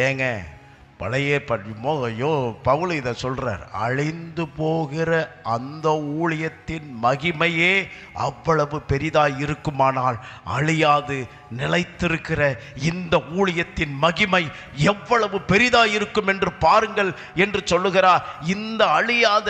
ஏங்க பழைய பவுல் இதை சொல்றார், அழிந்து போகிற அந்த ஊழியத்தின் மகிமையே அவ்வளவு பெரிதாய் இருக்குமானால் அழியாது நிலைத்திருக்கிற இந்த ஊழியத்தின் மகிமை எவ்வளவு பெரிதாய் இருக்கும் என்று பாருங்கள் என்று சொல்லுகிறார். இந்த அழியாத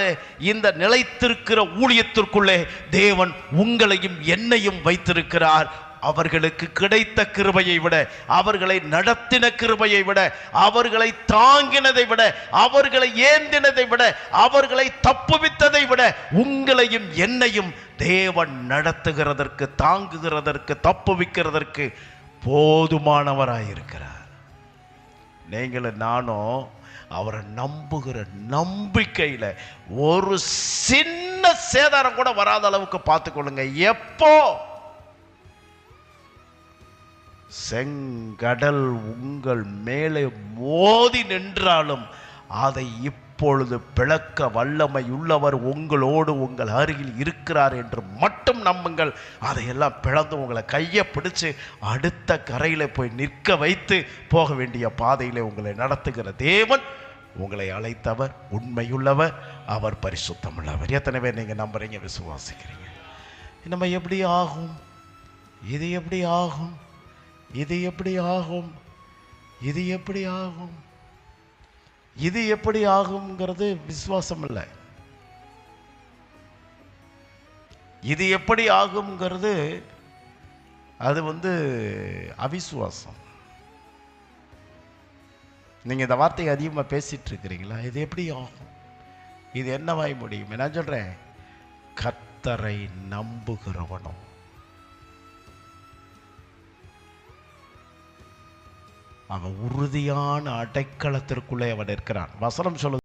இந்த நிலைத்திருக்கிற ஊழியத்திற்குள்ளே தேவன் உங்களையும் என்னையும் வைத்திருக்கிறார். அவர்களுக்கு கிடைத்த கிருபையை விட, அவர்களை நடத்தின கிருபையை விட, அவர்களை தாங்கினதை விட, அவர்களை ஏந்தினதை விட, அவர்களை தப்புவித்ததை விட உங்களையும் என்னையும் தேவன் நடத்துகிறதற்கு, தாங்குகிறதற்கு, தப்புவிக்கிறதற்கு போதுமானவராயிருக்கிறார். நீங்களும் நானும் அவரை நம்புகிற நம்பிக்கையில் ஒரு சின்ன சேதாரம் கூட வராத அளவுக்கு பார்த்துக்கொள்ளுங்க. எப்போ செங்கடல் உங்கள் மேலே மோதி நின்றாலும் அதை இப்பொழுது பிளக்க வல்லமை உள்ளவர் உங்களோடு உங்கள் அருகில் இருக்கிறார் என்று மட்டும் நம்புங்கள். அதையெல்லாம் பிளந்து உங்களை கையை பிடிச்சு அடுத்த கரையில் போய் நிற்க வைத்து போக வேண்டிய பாதையில் உங்களை நடத்துகிற தேவன் உங்களை அழைத்தவர் உண்மையுள்ளவர், அவர் பரிசுத்தமுள்ளவர். எத்தனை பேர் நீங்கள் நம்புறீங்க, விசுவாசிக்கிறீங்க? நம்ம எப்படி ஆகும்? இது எப்படி ஆகும்? இது எப்படி ஆகும்? இது எப்படி ஆகும்? இது எப்படி ஆகுங்கிறது விசுவாசம் இல்லை. இது எப்படி ஆகுங்கிறது அது அவிசுவாசம். நீங்கள் இந்த வார்த்தையை அதிகமாக பேசிட்டு இருக்கிறீங்களா? இது எப்படி ஆகும்? இது என்னவாய் முடியும்? நான் சொல்கிறேன், கர்த்தரை நம்புகிறவனும் அவன் உறுதியான அடைக்கலத்திற்குள்ளே அவன் இருக்கிறான். வசனம் சொல்லுது,